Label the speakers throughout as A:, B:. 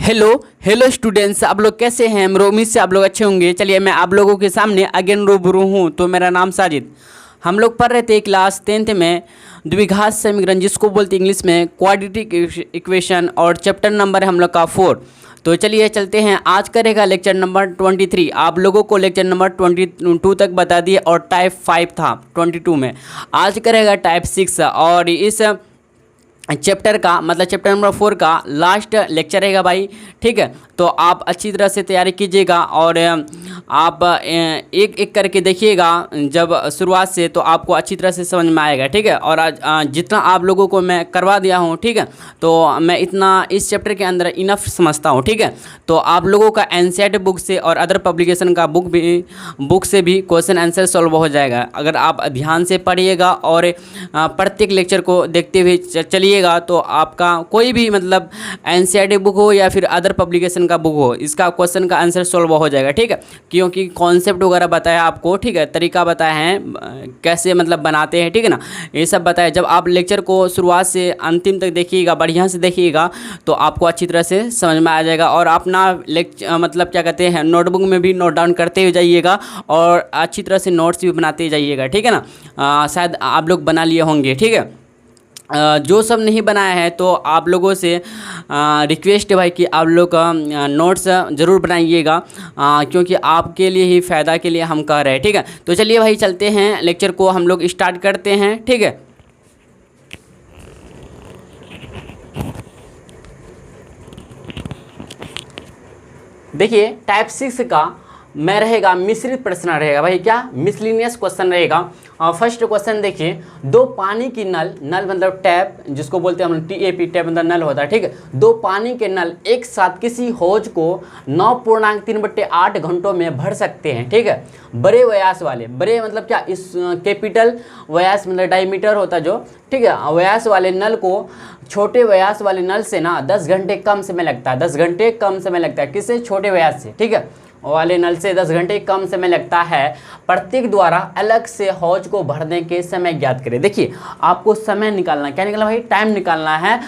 A: Hello hello students, आप लोग कैसे हैं? मेरी उम्मीद से आप लोग अच्छे होंगे। चलिए मैं आप लोगों के सामने अगेन रूबरू हूँ। तो मेरा नाम साजिद। हम लोग पढ़ रहे थे क्लास 10th में द्विघात समीकरण, जिसको बोलते इंग्लिश में क्वाड्रेटिक इक्वेशन, और चैप्टर नंबर है हम लोग का 4। तो चलिए चलते हैं। आज करेगा लेक्चर नंबर 23। आप लोगों को लेक्चर नंबर 22 तक बता दिए और टाइप 5 था 22 में। आज करेगा टाइप 6 और इस चैप्टर का मतलब चैप्टर नंबर 4 का लास्ट लेक्चर रहेगा भाई। ठीक है, तो आप अच्छी तरह से तैयारी कीजिएगा और आप एक एक करके देखिएगा जब शुरुआत से, तो आपको अच्छी तरह से समझ में आएगा। ठीक है, और आज जितना आप लोगों को मैं करवा दिया हूँ, ठीक है, तो मैं इतना इस चैप्टर के अंदर इनफ समझता हूँ। ठीक है, तो आप लोगों का एनसीईआरटी बुक से और अदर पब्लिकेशन का बुक से भी क्वेश्चन आंसर सॉल्व हो जाएगा। अगर आप ध्यान से पढ़िएगा और प्रत्येक लेक्चर को देखते हुए चलिए, तो आपका कोई भी मतलब एनसीईआरटी बुक हो या फिर अदर पब्लिकेशन का बुक हो, इसका क्वेश्चन का आंसर सॉल्व हो जाएगा। ठीक है, क्योंकि कॉन्सेप्ट वगैरह बताया आपको, ठीक है, तरीका बताया है कैसे मतलब बनाते हैं, ठीक है ना, ये सब बताया। जब आप लेक्चर को शुरुआत से अंतिम तक देखिएगा, बढ़िया से देखिएगा, तो आपको अच्छी तरह से समझ में आ जाएगा। और अपना लेक्चर मतलब क्या कहते हैं, नोटबुक में भी नोट डाउन करते हुए जाइएगा और अच्छी तरह से नोट्स भी बनाते जाइएगा। ठीक है ना, शायद आप लोग बना लिए होंगे। ठीक है, जो सब नहीं बनाया है तो आप लोगों से रिक्वेस्ट है भाई कि आप लोग नोट्स ज़रूर बनाइएगा, क्योंकि आपके लिए ही फ़ायदा के लिए हम कह रहे हैं। ठीक है, तो चलिए भाई चलते हैं, लेक्चर को हम लोग स्टार्ट करते हैं। ठीक है, देखिए टाइप 6 का मैं रहेगा मिश्रित प्रश्न रहेगा भाई। क्या? मिसलिनियस क्वेश्चन रहेगा। फर्स्ट क्वेश्चन देखिए, दो पानी की नल मतलब टैप, जिसको बोलते हैं हम TAP, टैप मतलब नल होता है। ठीक है, दो पानी के नल एक साथ किसी हौज को 9.3/8 घंटों में भर सकते हैं। ठीक है, बड़े व्यास वाले, बड़े मतलब क्या, इस कैपिटल व्यास मतलब डायमीटर होता जो, ठीक है, व्यास वाले नल को छोटे व्यास वाले नल से ना 10 घंटे कम समय लगता है। 10 घंटे कम समय लगता है किससे? छोटे व्यास से। ठीक है, वाले नल से 10 घंटे कम समय लगता है। प्रत्येक द्वारा अलग से हौज को भरने के समय ज्ञात करें। देखिए आपको समय निकालना, क्या निकालना भाई? टाइम निकालना है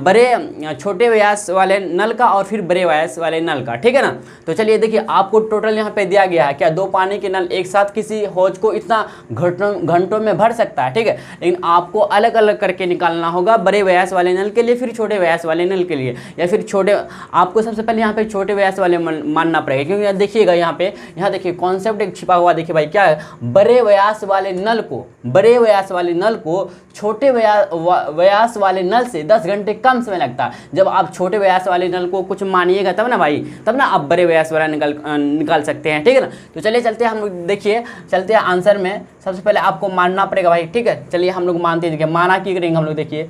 A: बड़े छोटे व्यास वाले नल का और फिर बड़े व्यास वाले नल का। ठीक है ना, तो चलिए देखिए आपको टोटल यहाँ पे दिया गया है क्या, दो पानी के नल एक साथ किसी हौज को इतना घंटों में भर सकता है। ठीक है, लेकिन आपको अलग अलग करके निकालना होगा, बड़े व्यास वाले नल के लिए, फिर छोटे व्यास वाले नल के लिए, या फिर छोटे, आपको सबसे पहले यहाँ पे छोटे व्यास वाले मानना पड़ेगा। क्योंकि देखिएगा यहाँ पे, यहाँ देखिए कॉन्सेप्ट एक छिपा हुआ, देखिए भाई क्या है, बड़े व्यास वाले नल को, बड़े व्यास वाले नल को छोटे व्यास वाले नल से 10 घंटे कम समय लगता है। जब आप छोटे व्यास वाले नल को कुछ मानिएगा तब ना भाई, तब ना आप बड़े व्यास वाला निकाल सकते हैं। ठीक है ना, तो चलिए चलते हैं हम लोग, देखिए चलते हैं आंसर में। सबसे पहले आपको मानना पड़ेगा भाई। ठीक है, चलिए हम लोग मानते हैं। माना की करेंगे हम लोग, देखिए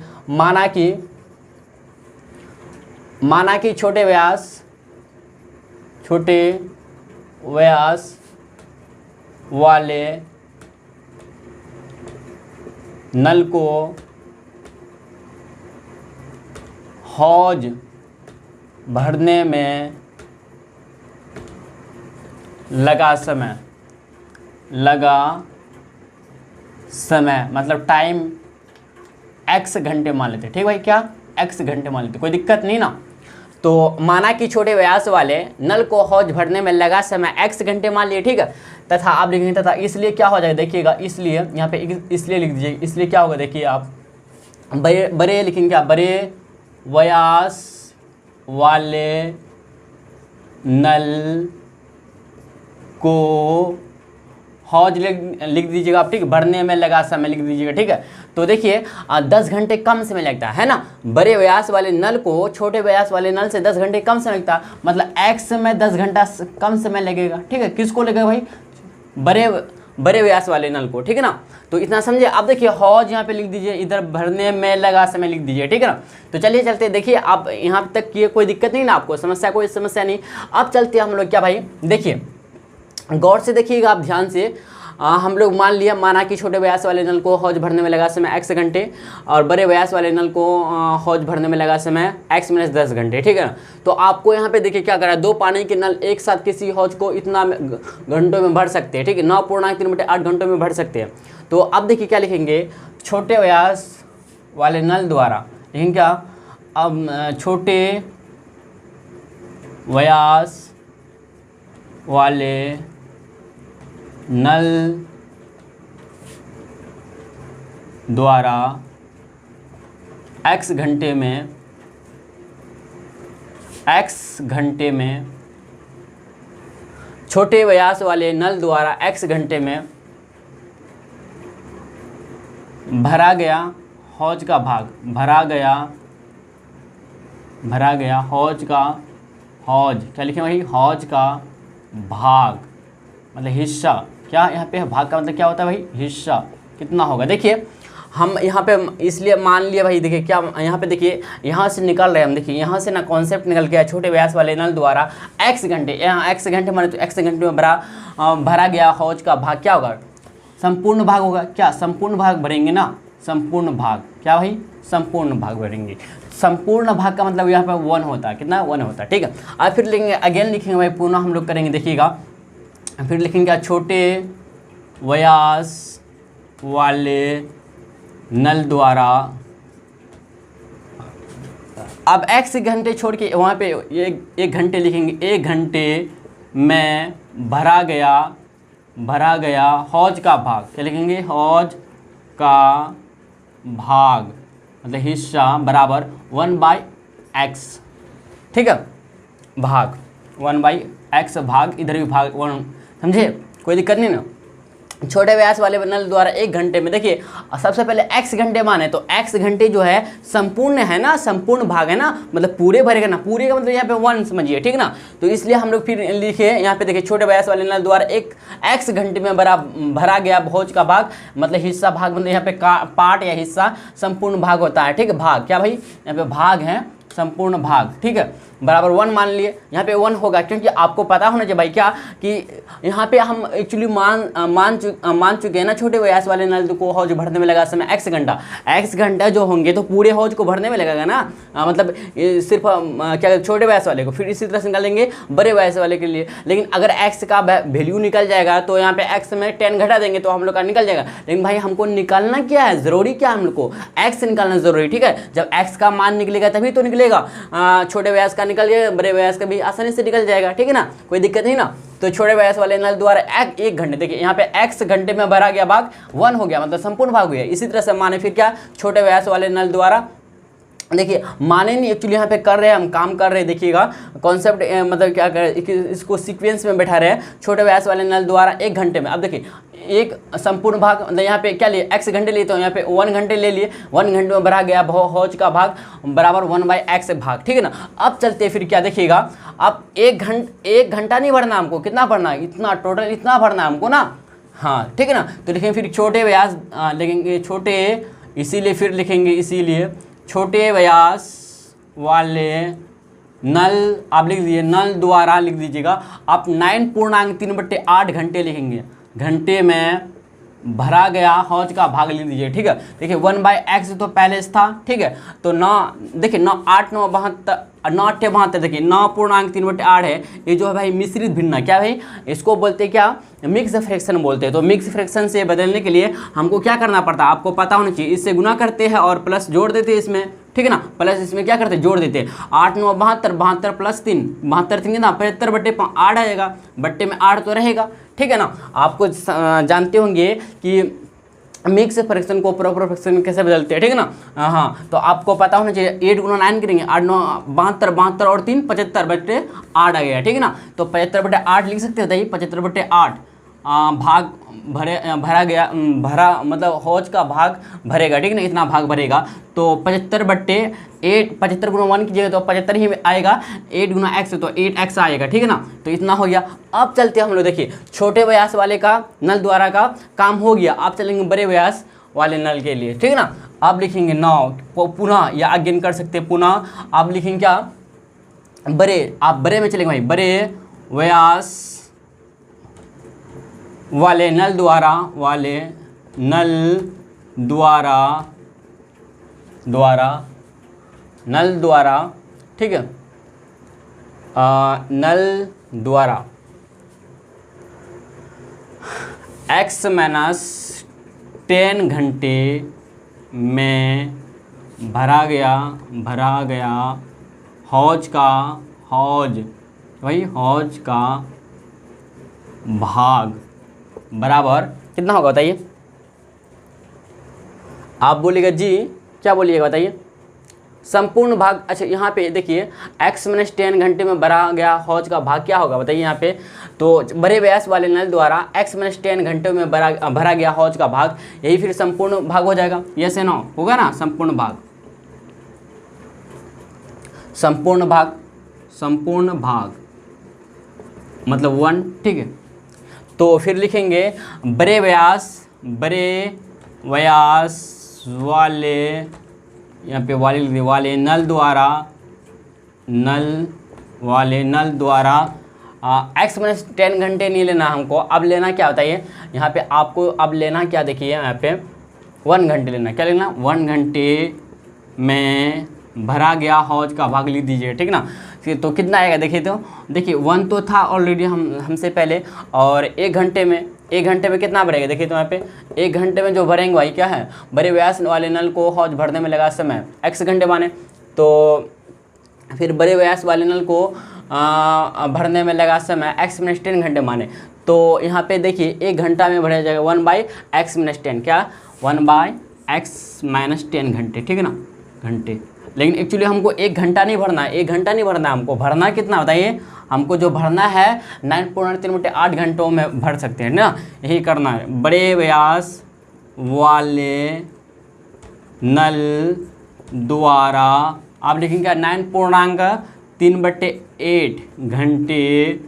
A: माना की छोटे व्यास वाले नल को हौज भरने में लगा समय मतलब टाइम x घंटे मान लेते। ठीक भाई, क्या x घंटे मान लेते, कोई दिक्कत नहीं ना। तो माना कि छोटे व्यास वाले नल को हौज भरने में लगा समय x घंटे मान लिए। ठीक है, तथा आप लिखेंगे तथा इसलिए क्या हो जाएगा, देखिएगा इसलिए यहाँ पे इसलिए लिख दीजिए। इसलिए क्या होगा, देखिए आप बड़े लिखेंगे, क्या, बड़े व्यास वाले नल को हौज लिख दीजिएगा आप। ठीक, भरने में लगा समय लिख दीजिएगा। ठीक है, तो देखिए 10 घंटे कम समय लगता है ना। बड़े व्यास वाले नल को छोटे व्यास वाले नल से 10 घंटे कम समय लगता है, मतलब x में 10 घंटा कम समय लगेगा। ठीक है, किसको लगेगा भाई? बड़े व्यास वाले नल को। ठीक है ना, तो इतना समझे। अब देखिए हौज यहाँ पे लिख दीजिए, इधर भरने में लगा समय लिख दीजिए। ठीक है ना, तो चलिए चलते, देखिए आप यहाँ तक किए, कोई दिक्कत नहीं ना आपको, कोई समस्या नहीं। अब चलते हम लोग, क्या भाई, देखिए गौर से देखिएगा आप ध्यान से। हम लोग माना कि छोटे व्यास वाले नल को हौज भरने में लगा समय x घंटे और बड़े व्यास वाले नल को हौज भरने में लगा समय x - 10 घंटे। ठीक है ना, तो आपको यहाँ पे देखिए क्या करा है, दो पानी के नल एक साथ किसी हौज को इतना घंटों में भर सकते हैं। ठीक है, 9.3/8 घंटों में भर सकते हैं। तो अब देखिए क्या लिखेंगे, छोटे व्यास वाले नल द्वारा, लेकिन क्या, अब छोटे व्यास वाले नल द्वारा x घंटे में छोटे व्यास वाले नल द्वारा x घंटे में भरा गया हौज का भाग, भरा गया हौज क्या लिखें भाई, हौज का भाग मतलब हिस्सा। क्या यहाँ पे भाग का मतलब क्या होता है भाई, हिस्सा कितना होगा। देखिए हम यहाँ पे इसलिए मान लिया भाई, देखिए क्या यहाँ पे देखिए यहाँ से निकल रहे हैं हम, देखिए यहाँ से ना कॉन्सेप्ट निकल गया छोटे व्यास वाले नल द्वारा x घंटे, यहाँ x घंटे माने तो x घंटे में भरा गया हौज का भाग क्या होगा, संपूर्ण भाग होगा। क्या संपूर्ण भाग भरेंगे ना, संपूर्ण भाग, क्या भाई संपूर्ण भाग भरेंगे। संपूर्ण भाग का मतलब यहाँ पे 1 होता है, कितना 1 होता है, ठीक है। अब फिर लिखेंगे अगेन, लिखेंगे भाई पुनः हम लोग करेंगे, देखिएगा फिर लिखेंगे छोटे व्यास वाले नल द्वारा, अब x घंटे छोड़ के वहाँ पे एक घंटे लिखेंगे, 1 घंटे में भरा गया हौज का भाग, क्या लिखेंगे, हौज का भाग मतलब हिस्सा बराबर 1/x, ठीक है, भाग 1/x भाग, इधर भी भाग 1, समझे, कोई दिक्कत नहीं ना। छोटे व्यास वाले नल द्वारा 1 घंटे में, देखिए सबसे पहले x घंटे माने तो x घंटे जो है संपूर्ण है ना, संपूर्ण भाग है ना, मतलब पूरे भरेगा ना, पूरे का मतलब यहाँ पे 1 समझिए, ठीक ना। तो इसलिए हम लोग फिर लिखे यहाँ पे, देखिए छोटे व्यास वाले नल द्वारा x घंटे में भरा गया भौज का भाग मतलब हिस्सा, भाग मतलब यहाँ पे पार्ट या हिस्सा संपूर्ण भाग होता है, ठीक है। भाग क्या भाई, यहाँ पे भाग है संपूर्ण भाग, ठीक है, बराबर 1 मान लिए। यहाँ पे 1 होगा क्योंकि आपको पता होना चाहिए भाई क्या कि यहाँ पे हम एक्चुअली मान चुके हैं ना, छोटे व्यास वाले नल को हौज भरने में लगा समय x घंटा जो होंगे तो पूरे हौज को भरने में लगेगा ना, मतलब सिर्फ क्या छोटे व्यास वाले को, फिर इसी तरह से निकालेंगे बड़े व्यास वाले के लिए। लेकिन अगर x का वैल्यू निकल जाएगा तो यहाँ पे x में 10 घटा देंगे तो हम लोग का निकल जाएगा। लेकिन भाई हमको निकालना क्या है, ज़रूरी क्या है, हम लोग को x निकालना ज़रूरी, ठीक है। जब x का मान निकलेगा तभी तो निकलेगा, छोटे व्यास का निकल जाएगा, बड़े व्यास का भी आसानी से निकल जाएगा, ठीक है ना, कोई दिक्कत नहीं ना। तो छोटे व्यास वाले नल द्वारा 1 घंटे, देखिए यहाँ पे x घंटे में भरा गया भाग 1 हो गया मतलब संपूर्ण भाग हुआ। इसी तरह से माने फिर क्या, छोटे व्यास वाले नल द्वारा, देखिए माने नहीं एक्चुअली यहाँ पे कर रहे हैं हम, काम कर रहे हैं, देखिएगा कॉन्सेप्ट मतलब क्या कर रहे हैं, इसको सीक्वेंस में बैठा रहे हैं। छोटे व्यास वाले नल द्वारा 1 घंटे में, अब देखिए एक संपूर्ण भाग मतलब यहाँ पे क्या लिए, x घंटे लिए तो यहाँ पे 1 घंटे ले लिए, 1 घंटे में भरा गया हौज का भाग बराबर 1/x भाग, ठीक है ना। अब चलते हैं फिर क्या, देखिएगा अब 1 घंटा नहीं भरना हमको, कितना भरना है, इतना टोटल इतना भरना है हमको ना, हाँ ठीक है ना। तो लिखेंगे फिर छोटे व्यास लिखेंगे छोटे, इसीलिए फिर लिखेंगे इसीलिए छोटे व्यास वाले नल, आप लिख दीजिए नल द्वारा लिख दीजिएगा आप 9.3/8 घंटे लिखेंगे, घंटे में भरा गया हौज का भाग लिख दीजिए, ठीक है। देखिए 1/x तो पहले से था, ठीक है, तो 9 देखिए 9 8 9 72 9 8 72, देखिए 9.3/8 है, ये जो है भाई मिश्रित भिन्न, क्या भाई इसको बोलते हैं क्या, मिक्स फ्रैक्शन बोलते हैं। तो मिक्स फ्रैक्शन से बदलने के लिए हमको क्या करना पड़ता है, आपको पता होना चाहिए, इससे गुना करते हैं और प्लस जोड़ देते हैं इसमें, ठीक है ना, प्लस इसमें क्या करते हैं जोड़ देते हैं। 8 9 72 72 प्लस 3 72 3 ना 75/8 आएगा, बट्टे में 8 तो रहेगा, ठीक है ना। आपको जानते होंगे कि मिक्स फ्रैक्शन को प्रॉपर फ्रैक्शन कैसे बदलते हैं, ठीक है ना। हाँ तो आपको पता होना चाहिए, 8 × 9 करेंगे 8 9 72 72 और 3 75/8 आ गया, ठीक है ना। तो 75/8 लिख सकते हैं, 75/8 भाग भरा गया, भरा मतलब हौज का भाग भरेगा, ठीक है ना, इतना भाग भरेगा। तो 75/8 75 × 1 कीजिएगा तो 75 ही आएगा, 8 × x तो 8x आएगा, ठीक है ना। तो इतना हो गया। अब चलते हैं हम लोग, देखिए छोटे व्यास वाले का नल द्वारा का काम हो गया, आप चलेंगे बड़े व्यास वाले नल के लिए, ठीक है ना। आप लिखेंगे 9 पुनः या अगेन कर सकते हैं, पुनः आप लिखेंगे क्या, बड़े, आप बड़े में चलेंगे भाई, बड़े व्यास वाले नल द्वारा ठीक है, नल द्वारा x-10 घंटे में भरा गया हौज भाई हौज का भाग बराबर कितना होगा बताइए। आप बोलिएगा जी, क्या बोलिएगा बताइए, संपूर्ण भाग। अच्छा यहाँ पे देखिए x माइनस 10 घंटे में भरा गया हौज का भाग क्या होगा बताइए यहाँ पे। तो बड़े व्यास वाले नल द्वारा x माइनस 10 घंटे में भरा गया हौज का भाग, यही फिर संपूर्ण भाग हो जाएगा। यस या नो, होगा ना संपूर्ण भाग। संपूर्ण भाग, संपूर्ण भाग मतलब 1, ठीक है। तो फिर लिखेंगे बड़े व्यास वाले, यहाँ पे वाले नल द्वारा x माइनस 10 घंटे नहीं लेना हमको, अब लेना क्या होता है यहाँ पे आपको, अब लेना क्या देखिए यहाँ पे 1 घंटे लेना। क्या लेना, 1 घंटे में भरा गया हौज का भाग लिख दीजिए, ठीक ना। तो कितना आएगा देखिए, तो देखिए 1 तो था ऑलरेडी हमसे पहले, और 1 घंटे में कितना भरेगा देखिए। तो यहाँ पे 1 घंटे में जो भरेंगे भाई क्या है, बड़े व्यास वाले नल को हौज भरने में लगा समय x घंटे माने, तो फिर बड़े व्यास वाले नल को भरने में लगा समय x माइनस 10 घंटे माने। तो यहाँ पे देखिए 1 घंटा में भरा जाएगा 1/x माइनस 10, क्या 1/x माइनस 10 घंटे, ठीक है ना, घंटे। लेकिन एक्चुअली हमको 1 घंटा नहीं भरना है, 1 घंटा नहीं भरना है हमको, भरना कितना बताइए, हमको जो भरना है 9.3/8 घंटों में भर सकते हैं ना, यही करना है। बड़े व्यास वाले नल द्वारा आप लिखेंगे 9.3/8 घंटे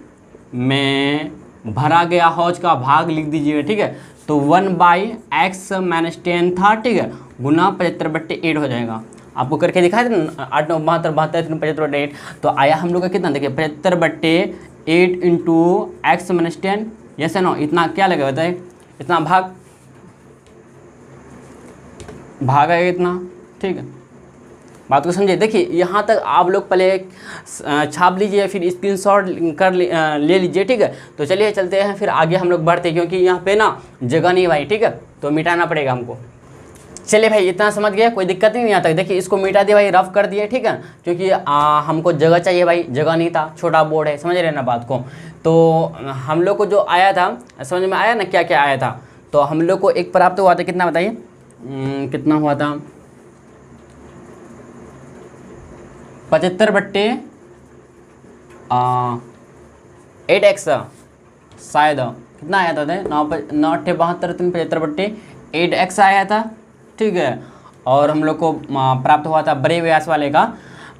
A: में भरा गया हौज का भाग लिख दीजिएगा, ठीक है। तो 1/x माइनस 10 था, ठीक है, गुना 75/8 हो जाएगा। आपको करके दिखाया था ना, 8 9 72 72 75/8, तो आया हम लोग का कितना देखिए 75/8 इंटू x माइनस 10, यस है नो, इतना क्या लगेगा बताइए, इतना भाग आएगा इतना, ठीक है। बात को समझिए। देखिए यहाँ तक आप लोग पहले छाप लीजिए, फिर स्क्रीनशॉट कर ले लीजिए, ठीक है। तो चलिए चलते हैं, फिर आगे हम लोग बढ़ते हैं, क्योंकि यहाँ पे ना जगह नहीं भाई, ठीक है, तो मिटाना पड़ेगा हमको। चलिए भाई इतना समझ गया, कोई दिक्कत नहीं यहाँ तक। देखिए इसको मिटा दिया भाई, रफ कर दिए, ठीक है, क्योंकि हमको जगह चाहिए भाई, जगह नहीं था, छोटा बोर्ड है, समझ रहे ना बात को। तो हम लोग को जो आया था समझ में आया ना, क्या क्या आया था। तो हम लोग को एक प्राप्त हुआ था, कितना बताइए, कितना हुआ था, 75/8x शायद, कितना आया था 9/72 आया था, ठीक है। और हम लोग को प्राप्त हुआ था बड़े व्यास वाले का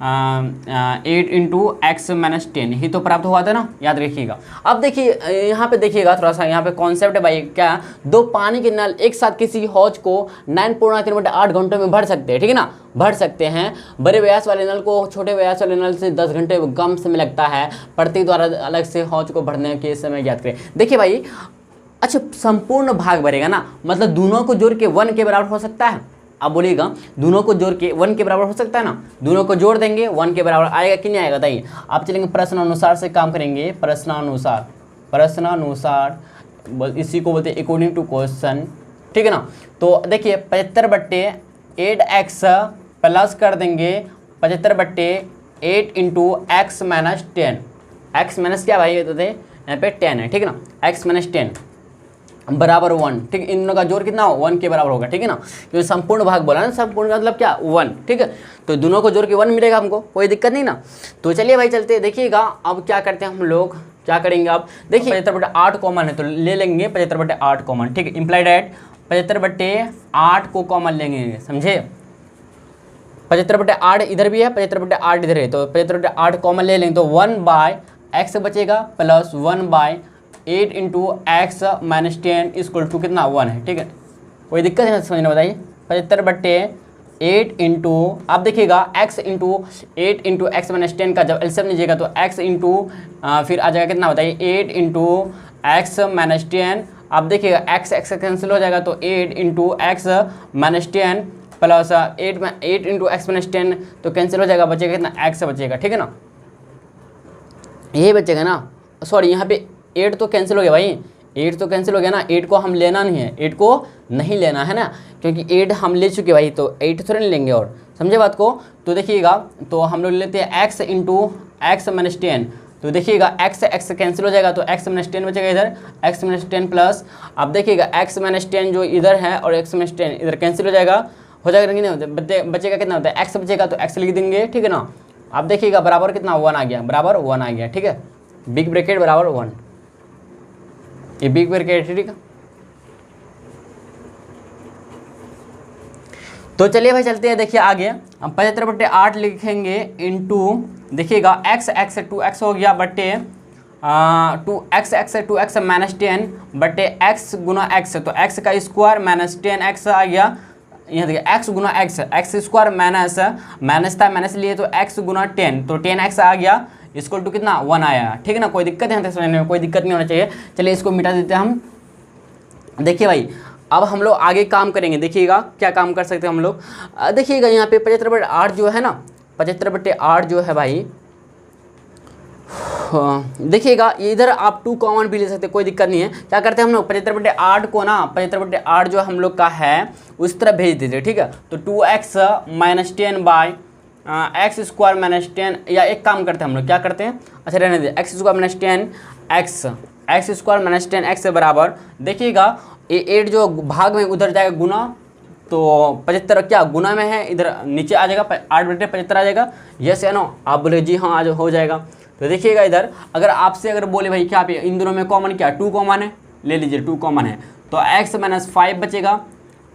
A: 8 इंटू x माइनस 10, ही तो प्राप्त हुआ था ना, याद रखिएगा। अब देखिए यहाँ पे देखिएगा थोड़ा सा, यहाँ पे कॉन्सेप्ट है भाई, क्या दो पानी के नल एक साथ किसी हौज को 9.3/8 घंटों में भर सकते हैं, ठीक है ना, भर सकते हैं। बड़े व्यास वाले नल को छोटे व्यास वाले नल से 10 घंटे कम समय लगता है। प्रत्येक द्वारा अलग से हौज को भरने के समय ज्ञात करें। देखिए भाई, अच्छा संपूर्ण भाग भरेगा ना, मतलब दोनों को जोड़ के 1 के बराबर हो सकता है। आप बोलिएगा दोनों को जोड़ के 1 के बराबर हो सकता है ना, दोनों को जोड़ देंगे 1 के बराबर आएगा कि नहीं आएगा बताइए। आप चलेंगे प्रश्नानुसार से काम करेंगे, प्रश्नानुसार इसी को बोलते हैं अकॉर्डिंग टू क्वेश्चन, ठीक है ना। तो देखिए 75/8x प्लस कर देंगे 75/8 into x minus 10, x minus क्या भाई कहते थे यहाँ पे 10 है, ठीक है ना, x माइनस 10 बराबर 1, ठीक। इन दोनों का जोड़ कितना हो 1 के बराबर होगा, ठीक है ना, क्योंकि संपूर्ण भाग बोला ना, संपूर्ण का मतलब क्या 1, ठीक है। तो दोनों को जोड़ के 1 मिलेगा हमको, कोई दिक्कत नहीं ना। तो चलिए भाई चलते देखिएगा, अब क्या करते हैं हम लोग, क्या करेंगे आप देखिए 75/8 कॉमन है तो ले लेंगे 75/8 कॉमन, ठीक है। इम्प्लाइड एट 75/8 को कॉमन लेंगे, समझे। 75/8 इधर भी है, 75/8 इधर है, तो 75/8 कॉमन ले लेंगे तो 1/x बचेगा plus 1/8 into X minus 10 equal to कितना 1 है, ठीक है। कोई दिक्कत है समझना बताइए। 75/8 इंटू आप देखिएगा x into 8 into X minus 10 का जब एलसीएम लीजिएगा तो x इंटू फिर आ जाएगा कितना बताइए 8 इंटू एक्स माइनस 10। आप देखिएगा x कैंसिल हो जाएगा तो 8 into X minus 10 plus 8 into X minus 10 तो कैंसिल हो जाएगा, बचेगा कितना x बचेगा, ठीक है ना, यही बचेगा ना। सॉरी यहाँ पे 8 तो कैंसिल हो गया भाई, 8 तो कैंसिल हो गया ना, 8 को हम लेना नहीं है, 8 को नहीं लेना है ना, क्योंकि 8 हम ले चुके भाई, तो 8 थोड़ा नहीं लेंगे और समझे बात को। तो देखिएगा तो हम लोग लेते हैं x इंटू एक्स माइनस 10 तो देखिएगा x x कैंसिल हो जाएगा, तो x माइनस 10 बचेगा इधर, x माइनस 10 प्लस, अब देखिएगा x माइनस 10 जो इधर है और x माइनस 10 इधर कैंसिल हो जाएगा कि नहीं होता, बचेगा कितना होता है x बचेगा, तो x लिख देंगे, ठीक है ना। अब देखिएगा बराबर कितना 1 आ गया, बराबर 1 आ गया, ठीक है, बिग ब्रैकेट बराबर 1, ये बिग ब्रैकेट, ठीक है। तो चलिए भाई चलते हैं, देखिए आगे हम 75/8 लिखेंगे इंटू, देखिएगा x x 2x हो गया बट्टे 2x x 2x माइनस 10 बट्टे x गुना x, तो x का स्क्वायर माइनस 10x आ गया, यहाँ देखिए x गुना x स्क्वायर माइनस था, माइनस लिए तो x गुना 10, तो 10x आ गया, इसको टू कितना 1 आया, ठीक है ना। कोई दिक्कत है समझने में, कोई दिक्कत नहीं होना चाहिए। चलिए इसको मिटा देते हैं हम। देखिए भाई अब हम लोग आगे काम करेंगे, देखिएगा क्या काम कर सकते हैं हम लोग। देखिएगा यहाँ पे 75/8 जो है ना, 75/8 जो है भाई, देखिएगा इधर आप 2 कॉमन भी ले सकते हैं, कोई दिक्कत नहीं है। क्या करते हैं हम लोग 75/8 को ना, 75/8 जो हम लोग का है उस तरफ भेज देते हैं, ठीक है। तो 2x minus 10 by x square minus 10, या एक काम करते हैं हम लोग, क्या करते हैं, अच्छा रहने दे, x square minus 10 x square minus 10 x बराबर, देखिएगा ये 8 जो भाग में उधर जाएगा गुना, तो 75 क्या गुना में है, इधर नीचे आ जाएगा 8/75 आ जाएगा, यस या नो, आप बोले जी हाँ आज हो जाएगा। तो देखिएगा इधर अगर आपसे अगर बोले भाई क्या पे इन दोनों में कॉमन क्या 2 कॉमन है, ले लीजिए 2 कॉमन है, तो x माइनस 5 बचेगा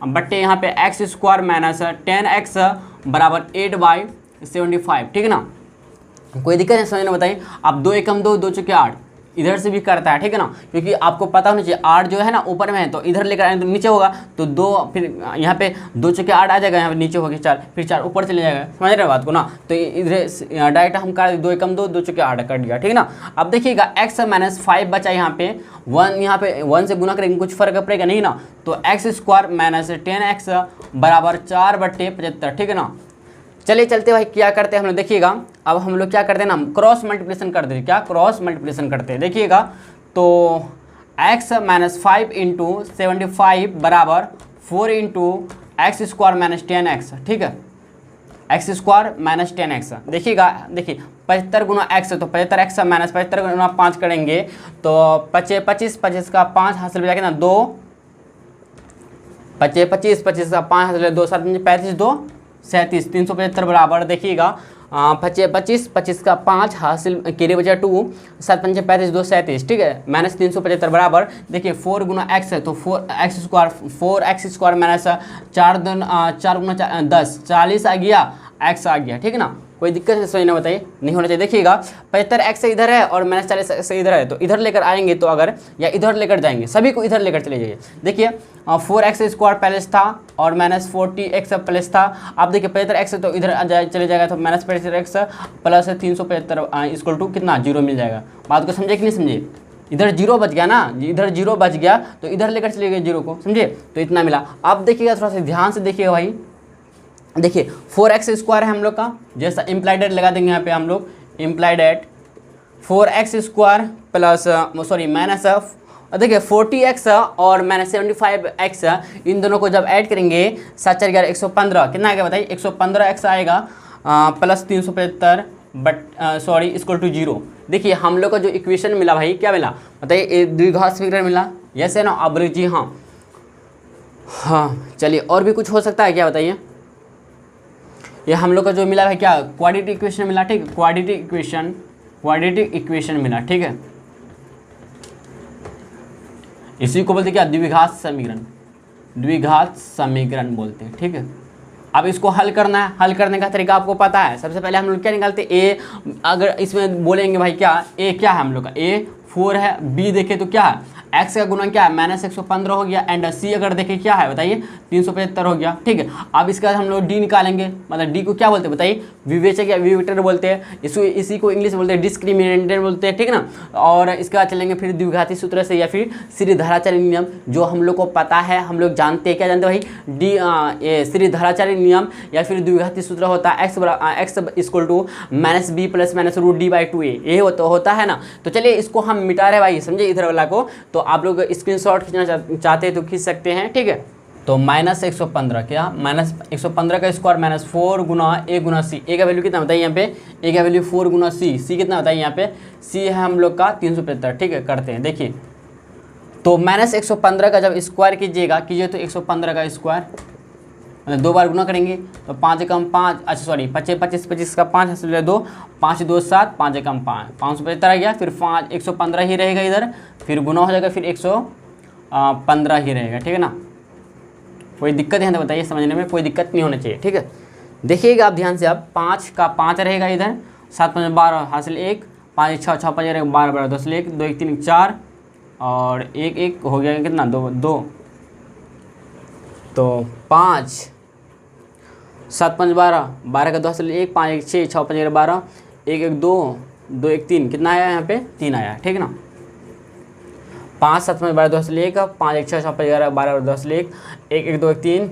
A: बट्टे यहाँ पे एक्स स्क्वायर माइनस 10x बराबर 8/75, ठीक है ना। कोई दिक्कत है समझना, बताइए आप 2 एकम 2 2 चौके 8 इधर से भी करता है, ठीक है ना, क्योंकि आपको पता होना चाहिए 8 जो है ना ऊपर में है, तो इधर लेकर आए तो नीचे होगा, तो 2 फिर यहाँ पे 2 चौके 8 आ जाएगा, यहाँ पे नीचे होगी 4, फिर 4 ऊपर चले जाएगा, समझ रहे बात को ना। तो इधर डायरेक्ट हम कर 2 एकम 2 2 चौके 8 कर दिया, ठीक है ना। अब देखिएगा x माइनस 5 बचा यहाँ पे 1, यहाँ पे 1 से गुना करेंगे कुछ फर्क पड़ेगा नहीं ना, तो एक्स स्क्वायर माइनस 10x बराबर 4/75, ठीक है ना। चलिए चलते भाई क्या करते हैं हम लोग, देखिएगा अब हम लोग क्या करते हैं ना, क्रॉस मल्टीप्लिकेशन कर देते हैं, क्या क्रॉस मल्टीप्लिकेशन करते हैं, देखिएगा तो x माइनस 5 इंटू 75 बराबर 4 into x square minus 10x, ठीक है, एक्स स्क्वायर माइनस 10x, देखिएगा देखिए 75 गुना x, तो 75x माइनस 75 गुना 5 करेंगे तो 25 25 का 5 हासिल हो जाएगा ना 2, 25 25 का 5 हासिल 2 7 35 2 37 375 बराबर, देखिएगा 25 25 का 5 हासिल केरे बचा 2 7 5 35 2 37, ठीक है, माइनस 375 बराबर, देखिए 4 गुना x है तो 4x स्क्वायर माइनस 4 गुना 10 40 आ गया, x आ गया, ठीक है ना। कोई दिक्कत है समझना, बताइए नहीं होना चाहिए। देखिएगा 75x इधर है और माइनस 40 इधर है, तो इधर लेकर आएंगे तो अगर, या इधर लेकर जाएंगे, सभी को इधर लेकर चले जाइए। देखिए 4x स्क्वायर प्लस था और माइनस 40x प्लस था, आप देखिए 75x तो इधर चले जाएगा, तो minus 75x plus 375 equal to कितना 0 मिल जाएगा। बात को समझे कि नहीं समझे, इधर 0 बच गया ना, इधर 0 बच गया तो इधर लेकर चले गए 0 को, समझे, तो इतना मिला। अब देखिएगा थोड़ा सा ध्यान से देखिएगा भाई, देखिए 4x स्क्वायर है हम लोग का, जैसा इम्प्लाइड एट लगा देंगे यहाँ पे हम लोग, implied at 4x square plus sorry minus, देखिए 40x और माइनस 75x, इन दोनों को जब ऐड करेंगे 7 4 11 115, कितना आएगा बताइए, 115x आएगा plus 375 but sorry equal to 0। देखिए हम लोग का जो इक्वेशन मिला भाई, क्या मिला बताइए, द्विघात समीकरण मिला, यस है ना, अब जी हाँ हाँ। चलिए और भी कुछ हो सकता है क्या बताइए, ये हम लोग का जो मिला है क्या, क्वाड्रेटिक इक्वेशन मिला, ठीक है, क्वाड्रेटिक इक्वेशन मिला, ठीक है, इसी को बोलते क्या, द्विघात समीकरण बोलते हैं, ठीक है। अब इसको हल करना है, हल करने का तरीका आपको पता है। सबसे पहले हम लोग क्या निकालते, ए, अगर इसमें बोलेंगे भाई क्या, ए क्या है हम लोग का, ए 4 है, बी देखे तो क्या है, एक्स का गुना क्या है माइनस 115 हो गया, एंड सी अगर देखें क्या है बताइए 375 हो गया, ठीक है। अब इसके बाद हम लोग डी निकालेंगे, मतलब डी को क्या बोलते हैं बताइए, विवेचक या विवेटर बोलते हैं, इसी को इंग्लिश में बोलते हैं डिस्क्रिमिनेटर बोलते हैं, ठीक है ना। और इसके बाद चलेंगे फिर द्विघाती सूत्र से या फिर श्रीधराचार्य नियम, जो हम लोग को पता है, हम लोग जानते हैं, क्या जानते हैं भाई, श्रीधराचार्य नियम या फिर द्विघाती सूत्र होता है X equal to minus B plus minus root D by 2a, ये होता है ना। तो चलिए इसको हम मिटा रहे भाई, समझे, इधर वाला को। तो आप लोग स्क्रीनशॉट खींचना चाहते हैं तो खींच सकते हैं, ठीक है। तो -115 क्या, -115 का स्क्वायर माइनस 4 गुना a गुना सी। a का वैल्यू कितना बताइए यहाँ पे, a का वैल्यू 4 गुना सी। सी कितना बताइए यहाँ पे, सी है हम लोग का 375। ठीक है, करते हैं। देखिए तो -115 का जब स्क्वायर कीजिए तो 115 का स्क्वायर मतलब 2 बार गुना करेंगे तो 5 एकम 5, अच्छा सॉरी 25 का 5 हासिल 2, 5 2 7, 5 एकम 5, 575 आ गया। फिर 115 ही रहेगा इधर, फिर गुना हो जाएगा, फिर 115 ही रहेगा। ठीक है ना, कोई दिक्कत है तो बताइए, समझने में कोई दिक्कत नहीं होना चाहिए। ठीक है, देखिएगा आप ध्यान से, अब 5 का 5 रहेगा इधर, 7 5 12 हासिल 1, 5 6 6 5 रहेगा 12 12 10 1, 2 1 3 4 और 1 1 हो गया कितना 2 2, तो 5 7 5 12, 12 का 2 हासिल 1, 5 1 6 6 5 12, 1 1 2 2 1 3, कितना आया यहाँ पे 3 आया। ठीक है ना, 5 7 5 12 2 हासिल 1, 5 1 6 6 5 11 12 2 हासिल 1, 1 1 2 1 3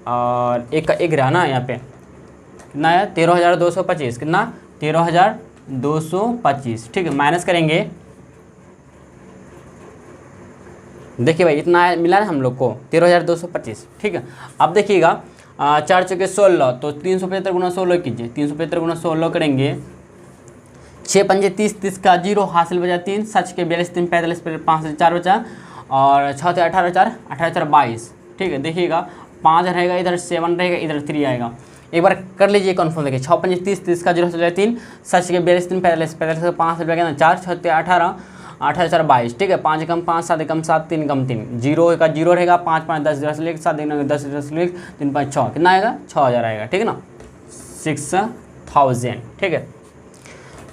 A: और 1 का 1 रहा ना यहाँ पे, कितना आया 13,225, कितना 13,225। ठीक है, माइनस करेंगे, देखिए भाई इतना मिला ना हम लोग को 13,225। ठीक है, अब देखिएगा 4 चौके 16, तो 375 गुना 16 कीजिए, 375 गुना 16 करेंगे, 6 पंजे 30, 30 का 0 हासिल बचा 3, सच के 42 3 45 5 से 4 बचा और 6 से 18 4 18 4 22। ठीक है, देखिएगा 5 रहेगा इधर, 7 रहेगा इधर, 3 आएगा। एक बार कर लीजिए कन्फर्म, देखिए 6 पंजे 30, 30 का 0 हासिल बचा 3, सच के 42 3 45 45 का 5 से बचा 4, 6 से 18 18 4 22। ठीक है, 5 एकम 5 7 एकम 7 3 एकम 3, 0 का 0 रहेगा, 5 5 10 10 1 7 10 10 1 3 5 6, कितना आएगा 6000 आएगा। ठीक है ना, 6000। ठीक है,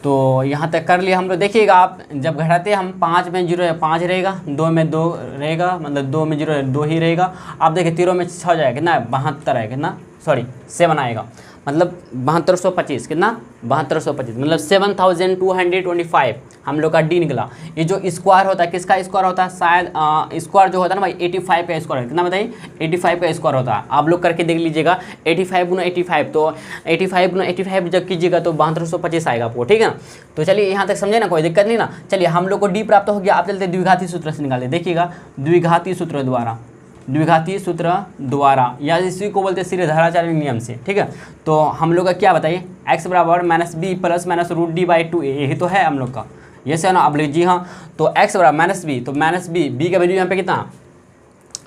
A: तो यहाँ तक कर लिया हम लोग। देखिएगा आप जब घटाते हम 5 में 0 5 रहेगा, 2 में 2 रहेगा, मतलब 2 में 0 2 ही रहेगा। आप देखिए 13 में 6 जाएगा, कितना 72 आएगा, कितना सॉरी 7 आएगा, मतलब 7225, कितना 7225, मतलब 7225 हम लोग का डी निकला। ये जो स्क्वायर होता है किसका स्क्वायर होता है, शायद स्क्वायर जो होता है ना भाई 85 का स्क्वायर, कितना बताइए 85 का स्क्वायर होता है। आप लोग करके देख लीजिएगा, 85 गुना 85, तो 85 गुना 85 जब कीजिएगा तो 7225 आएगा आपको। ठीक है ना, तो चलिए यहाँ तक समझे ना, कोई दिक्कत नहीं ना। चलिए हम लोग को डी प्राप्त हो गया, आप चलते द्विघाती सूत्र से निकालते। देखिएगा द्विघाती सूत्र द्वारा या इसी को बोलते हैं सीधेधाराचार्य नियम से। ठीक है, तो हम लोग का क्या बताइए, x बराबर -b प्लस माइनस √d/2a, यही तो है हम लोग का, ये से है ना। अब जी हाँ, तो x बराबर -b, तो -b का वैल्यू यहाँ पे कितना,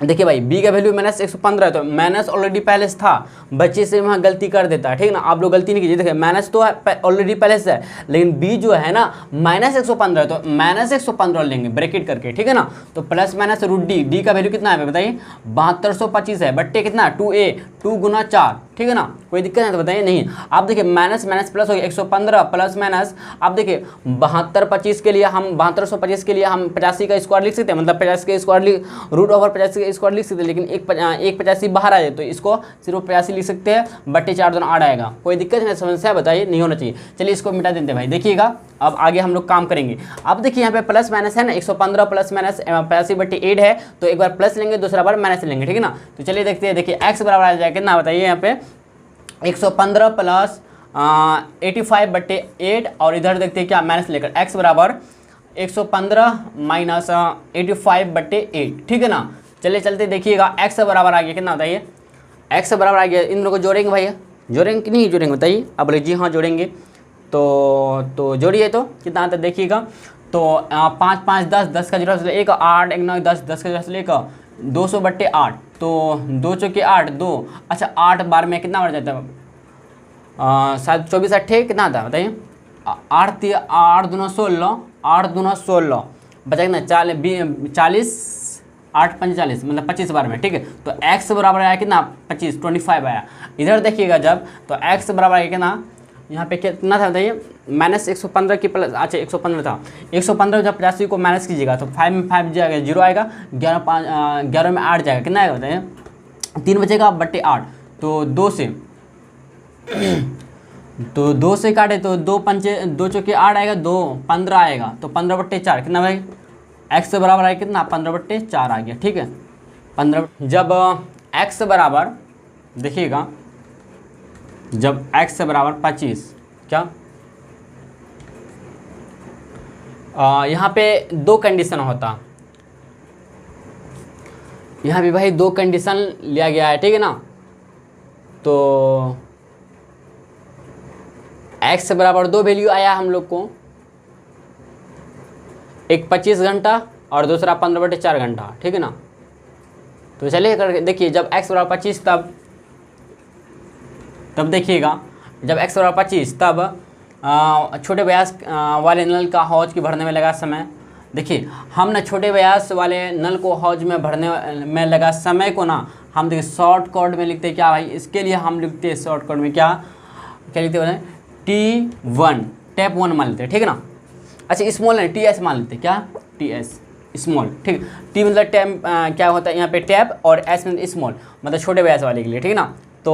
A: देखिए भाई b का वैल्यू -115 है, तो माइनस ऑलरेडी पहले से था, बच्चे से वहाँ गलती कर देता है। ठीक है ना, आप लोग गलती नहीं कीजिए। देखिए माइनस तो ऑलरेडी पहले से है, लेकिन b जो है ना -115 है, तो -115 लेंगे ब्रैकेट करके। ठीक है ना, तो प्लस माइनस √d, d का वैल्यू कितना है बताइए 7225 है, बट्टे कितना 2a, 2 गुना 4। ठीक है ना, कोई दिक्कत है तो बताइए नहीं। आप देखिए माइनस माइनस प्लस हो गया 115 प्लस माइनस, आप देखिए 7225 के लिए हम 7225 के लिए हम 85 का स्क्वायर लिख सकते हैं, मतलब 50 का स्क्वायर √85 का स्क्वायर लिख सकते हैं, लेकिन एक 85 बाहर आ जाए तो इसको सिर्फ 85 लिख सकते हैं, बट्टे 4 2 8 आएगा। कोई दिक्कत है समस्या बताइए, नहीं होना चाहिए। चलिए इसको मिटा देते हैं भाई। देखिएगा अब आगे हम लोग काम करेंगे। अब देखिए यहाँ पे प्लस माइनस है ना, 115 प्लस माइनस 85/8 है, तो एक बार प्लस लेंगे दूसरा बार माइनस लेंगे। ठीक है ना, तो चलिए देखते हैं। देखिए x बराबर आ जाएगा कितना बताइए यहाँ पे 115 प्लस 85/8 और इधर देखते हैं क्या माइनस लेकर x बराबर 115 माइनस 85/8। ठीक है ना, चलिए चलते देखिएगा x बराबर आ गया कितना बताइए, x बराबर आ गया, इन लोगों को जोड़ेंगे भैया, जोड़ेंगे कि नहीं जोड़ेंगे बताइए। अब बोले जी हाँ जोड़ेंगे, तो जोड़िए, तो कितना आता है देखिएगा। तो 5 5 10, 10 का 0 1, 8 1 9 10, 10 का 0 1, 200/8, तो 2 चौके 8 2, अच्छा 8 बार में कितना बढ़ जाता है, 24 8 कितना आता है बताइए, 8 दूना 16, 8 दूना 16 बचा कितना 40 8 45, मतलब 25 बार में। ठीक है, तो x बराबर आया कितना 25 आया। इधर देखिएगा जब, तो x बराबर आया कितना, यहाँ पे कितना था बताइए -115 की प्लस, अच्छा 115 था, 115 जब 85 को माइनस कीजिएगा तो 5 में 5 जाएगा 0 आएगा, 11 में 8 जाएगा, कितना आएगा बताइए 3 बचेगा बट्टे 8, तो 2 से काटे तो 2 चौके 8 आएगा, 2 15 आएगा, तो 15/4 कितना भाई x बराबर आएगा कितना 15/4 आ गया। ठीक है, 15 जब x बराबर देखिएगा, जब x बराबर 25 क्या, यहाँ पे 2 कंडीशन होता, यहाँ भी भाई 2 कंडीशन लिया गया है, ठीक है ना। तो x बराबर 2 वैल्यू आया हम लोग को, एक 25 घंटा और दूसरा 15/4 घंटा, ठीक है ना। तो चलिए करके देखिए, जब x बराबर 25 तब देखिएगा, जब x बराबर 25 तब छोटे व्यास वाले नल का हौज की भरने में लगा समय। देखिए हम ना छोटे व्यास वाले नल को हौज में भरने में लगा समय को ना हम देखिए शॉर्ट कोड में लिखते हैं क्या भाई, इसके लिए हम लिखते हैं शॉर्ट कोड में क्या क्या लिखते हैं, T1 टैप 1 मान लेते हैं, ठीक है ना। अच्छा स्मॉल है TS मान लेते हैं, क्या TS स्मॉल, ठीक। T मतलब टैप क्या होता है यहाँ पे टैप, और S मतलब स्मॉल मतलब छोटे व्यास वाले के लिए, ठीक है ना। तो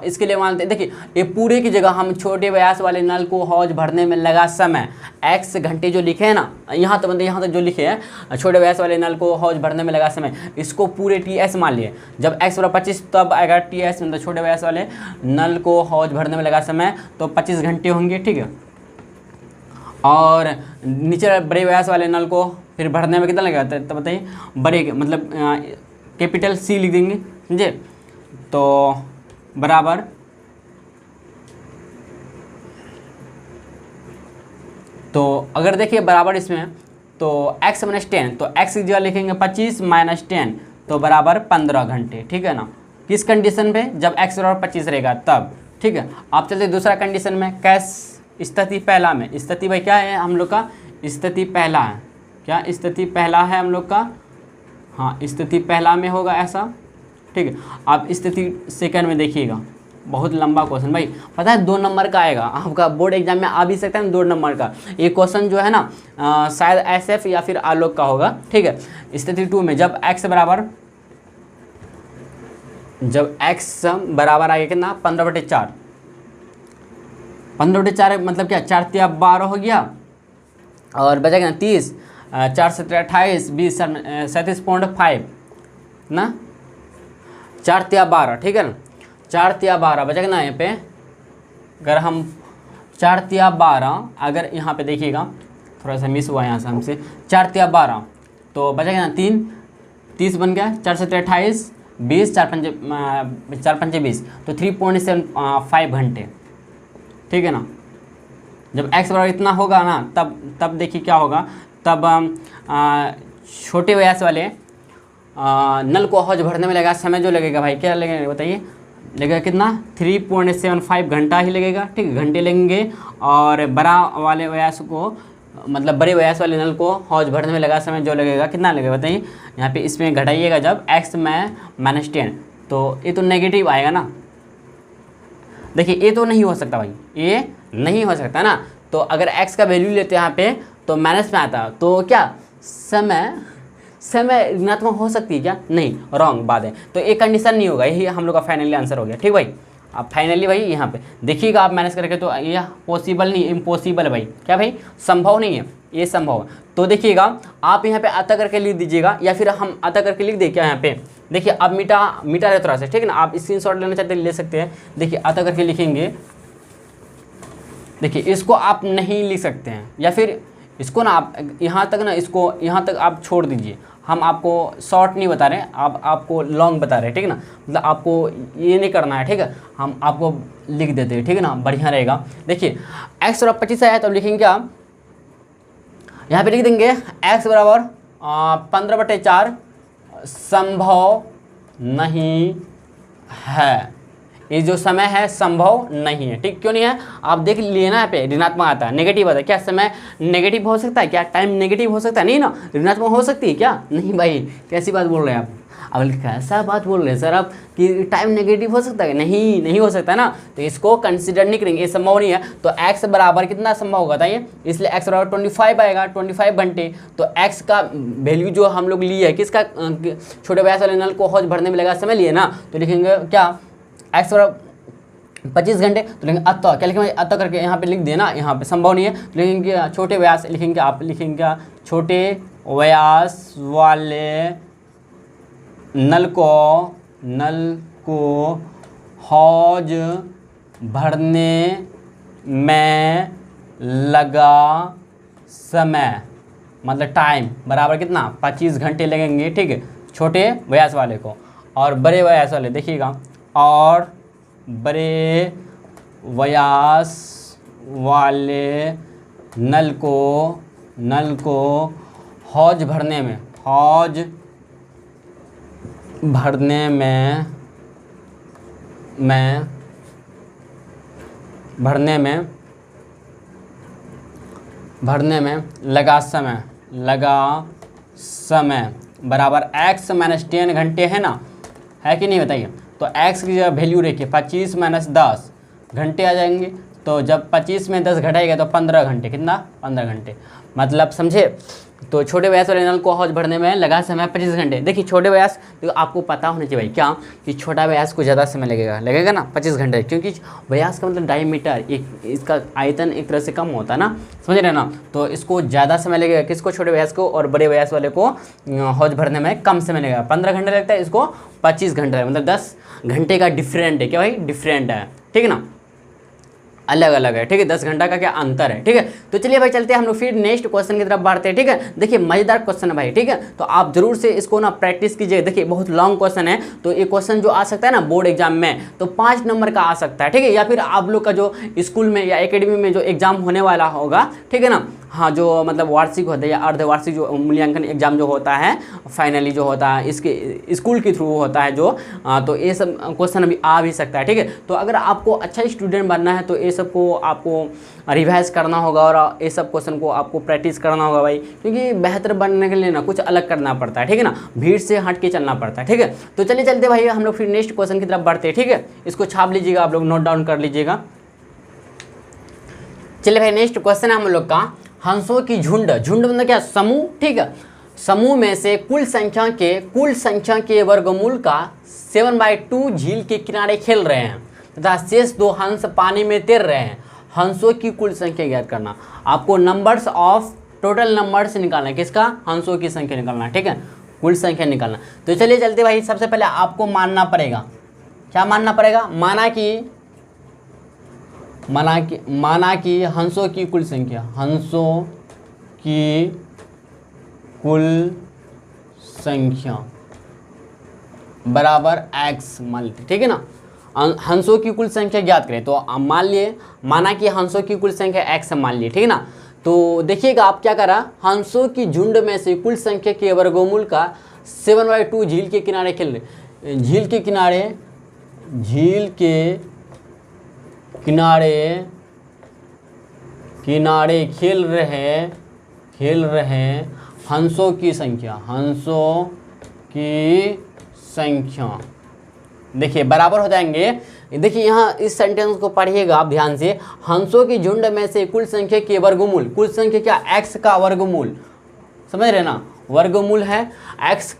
A: इसके लिए मानते हैं, देखिए ये पूरे की जगह हम छोटे व्यास वाले नल को हौज भरने में लगा समय x घंटे जो लिखे हैं ना, यहाँ तो मतलब यहाँ तक जो लिखे हैं छोटे व्यास वाले नल को हौज भरने में लगा समय, इसको पूरे TS मान लिए। जब x बराबर 25 तब आएगा TS मतलब छोटे व्यास वाले नल को हौज भरने में लगा समय, तो 25 घंटे होंगे, ठीक है। और नीचे बड़े व्यास वाले नल को फिर भरने में कितना लगा, तो बताइए बड़े मतलब कैपिटल C लिख देंगे, समझे। तो बराबर तो अगर देखिए बराबर इसमें तो x माइनस 10, तो x की जगह लिखेंगे 25 माइनस 10 तो बराबर 15 घंटे, ठीक है ना। किस कंडीशन पे, जब x बराबर 25 रहेगा तब, ठीक है। आप चलते दूसरा कंडीशन में, कैस स्थिति पहला में, स्थिति भाई क्या है हम लोग का, स्थिति पहला है, क्या स्थिति पहला है हम लोग का, हाँ स्थिति पहला में होगा ऐसा, ठीक है। आप स्थिति सेकंड में देखिएगा, बहुत लंबा क्वेश्चन भाई, पता है 2 नंबर का आएगा आपका, बोर्ड एग्जाम में आ भी सकता है 2 नंबर का ये क्वेश्चन जो है ना, शायद SF या फिर आलोक का होगा, ठीक है। स्थिति 2 में जब x बराबर आएगा कितना 15/4, 15/4 मतलब क्या 4 × 12 हो गया, और बचेगा 30, 4 × 7 28, 20 37.5 ना, 4 × 12, ठीक है ना। 4 × 12 बचेगा ना यहाँ पे, अगर हम 4 × 12 अगर यहाँ पे देखिएगा, थोड़ा सा मिस हुआ यहाँ से हमसे, 4 × 12 तो बचेगा ना 3, 30 बन गया, 4 × 7 28, 20, 4 × 5 20, तो 3.75 घंटे, ठीक है ना। जब x बराबर इतना होगा ना तब देखिए क्या होगा, तब छोटे व्यास वाले नल को हौज भरने में लगा समय जो लगेगा भाई, क्या लगेगा बताइए, लगेगा कितना 3.75 घंटा ही लगेगा, ठीक है, घंटे लगेंगे। और बड़ा वाले व्यास को मतलब बड़े व्यास वाले नल को हौज भरने में लगा समय जो लगेगा कितना लगेगा बताइए, यहाँ पे इसमें घटाइएगा जब x में -10, तो ये तो नेगेटिव आएगा ना। देखिए ये तो नहीं हो सकता भाई, ये नहीं हो सकता ना। तो अगर x का वैल्यू लेते हैं यहाँ पे तो माइनस में आता, तो क्या समय ऋणात्मक हो सकती है क्या, नहीं, रॉन्ग बात है। तो एक कंडीशन नहीं होगा, यही हम लोग का फाइनली आंसर हो गया, ठीक भाई। अब फाइनली भाई यहाँ पे देखिएगा आप माइनस करके, तो यह पॉसिबल नहीं, इम्पॉसिबल है भाई, क्या भाई संभव नहीं है, ये संभव है। तो देखिएगा आप यहाँ पे अतः करके लिख दीजिएगा, या फिर हम अतः करके लिख दें क्या यहाँ पे, देखिए अब मीटा है थोड़ा सा, ठीक है ना। आप स्क्रीनशॉट लेना चाहते हैं ले सकते हैं, देखिए अतः करके लिखेंगे, देखिए इसको आप नहीं लिख सकते हैं, या फिर इसको ना आप यहाँ तक ना, इसको यहाँ तक आप छोड़ दीजिए, हम आपको शॉर्ट नहीं बता रहे, आपको लॉन्ग बता रहे हैं, ठीक है ना। मतलब आपको ये नहीं करना है, ठीक है, हम आपको लिख देते हैं, ठीक है ना, बढ़िया रहेगा। देखिए x बराबर 25 आया तो लिखेंगे क्या, यहाँ पे लिख देंगे x बराबर 15/4 संभव नहीं है, ये जो समय है संभव नहीं है, ठीक, क्यों नहीं है आप देख लिए ना, यहाँ पे ऋणात्मक आता है, नेगेटिव आता है, क्या समय नेगेटिव हो सकता है, क्या टाइम नेगेटिव हो सकता है, नहीं ना, ऋणात्मक हो सकती है क्या, नहीं भाई, कैसी बात बोल रहे हैं आप, अब कैसा बात बोल रहे हैं सर आप कि टाइम नेगेटिव हो सकता है, नहीं हो सकता है ना, तो इसको कंसिडर नहीं करेंगे, ये संभव नहीं है। तो x बराबर कितना संभव होगा बताइए, इसलिए x बराबर 25 आएगा, 25 घंटे। तो x का वैल्यू जो हम लोग लिए है किसका, छोटे व्यास वाले नल को हौज भरने में लगा समय लिए ना, तो लिखेंगे क्या x बराबर 25 घंटे, तो लिखेंगे अतः, क्या लिखेंगे अतः करके यहाँ पे लिख देना, यहाँ पे संभव नहीं है, तो लिखेंगे छोटे व्यास, लिखेंगे आप लिखेंगे छोटे व्यास वाले नल को हौज भरने में लगा समय मतलब टाइम बराबर कितना 25 घंटे लगेंगे, ठीक है, छोटे व्यास वाले को, और बड़े व्यास वाले देखिएगा, और बड़े व्यास वाले नल को हौज भरने में लगा समय बराबर x माइनस 10 घंटे है ना, है कि नहीं बताइए। तो x की जगह वैल्यू रखिए 25 माइनस 10 घंटे आ जाएंगे। तो जब 25 में 10 घटाएगा तो 15 घंटे, कितना 15 घंटे, मतलब समझे। तो छोटे व्यास वाले नल को हौज भरने में लगा समय 25 घंटे। देखिए छोटे व्यास, तो आपको पता होना चाहिए भाई क्या, कि छोटा व्यास को ज़्यादा समय लगेगा ना 25 घंटे, क्योंकि व्यास का मतलब डायमीटर, इसका आयतन एक तरह से कम होता है ना, समझ रहे ना। तो इसको ज़्यादा समय लगेगा, किसको, छोटे व्यास को, और बड़े व्यास वाले को हौज भरने में कम समय लगेगा। 15 घंटे लगता है, इसको 25 घंटे लगेगा, मतलब 10 घंटे का डिफरेंट है। क्या भाई, डिफरेंट है, ठीक है ना, अलग अलग है, ठीक है, 10 घंटा का क्या अंतर है, ठीक है। तो चलिए भाई चलते हैं हम लोग फिर नेक्स्ट क्वेश्चन की तरफ बढ़ते हैं, ठीक है। देखिए मजेदार क्वेश्चन है भाई, ठीक है, तो आप जरूर से इसको ना प्रैक्टिस कीजिए। देखिए बहुत लॉन्ग क्वेश्चन है, तो ये क्वेश्चन जो आ सकता है ना बोर्ड एग्जाम में, तो 5 नंबर का आ सकता है, ठीक है, या फिर आप लोग का जो स्कूल में या एकेडमी में जो एग्जाम होने वाला होगा, ठीक है ना, हाँ, जो मतलब वार्षिक होता है या अर्धवार्षिक जो मूल्यांकन एग्जाम जो होता है, फाइनली जो होता है इसके स्कूल के थ्रू होता है जो, तो ये सब क्वेश्चन अभी आ भी सकता है, ठीक है। तो अगर आपको अच्छा स्टूडेंट बनना है तो ये सब को आपको रिवाइज करना होगा, और ये सब क्वेश्चन को आपको प्रैक्टिस करना होगा भाई, क्योंकि बेहतर बनने के लिए ना कुछ अलग करना पड़ता है, ठीक है ना, भीड़ से हट के चलना पड़ता है, ठीक है। तो चलिए चलते भाई हम लोग फिर नेक्स्ट क्वेश्चन की तरफ बढ़ते हैं, ठीक है। इसको छाप लीजिएगा, आप लोग नोट डाउन कर लीजिएगा। चलिए भाई नेक्स्ट क्वेश्चन है हम लोग का, हंसों की झुंड मतलब क्या, समूह, ठीक है, समूह में से कुल संख्या के वर्गमूल का 7/2 झील के किनारे खेल रहे हैं तथा शेष 2 हंस पानी में तैर रहे हैं। हंसों की कुल संख्या ज्ञात करना। आपको नंबर्स ऑफ टोटल नंबर्स निकालना है, किसका, हंसों की संख्या निकालना, ठीक है, कुल संख्या निकालना। तो चलिए चलते भाई, सबसे पहले आपको मानना पड़ेगा, क्या मानना पड़ेगा, माना कि हंसों की कुल संख्या, हंसों की कुल संख्या बराबर x मान लीजिए, ठीक है ना। हंसों की कुल संख्या ज्ञात करें, तो माना कि हंसों की कुल संख्या x मान लीजिए, ठीक है ना। तो देखिएगा आप क्या करा, हंसों की झुंड में से कुल संख्या के वर्गमूल का 7/2 झील के किनारे खेल रहे, झील के किनारे खेल रहे हंसों की संख्या देखिए बराबर हो जाएंगे। देखिए यहाँ इस सेंटेंस को पढ़िएगा आप ध्यान से, हंसों की झुंड में से कुल संख्या के वर्गमूल, कुल संख्या क्या, x का वर्गमूल, समझ रहे ना, वर्गमूल है x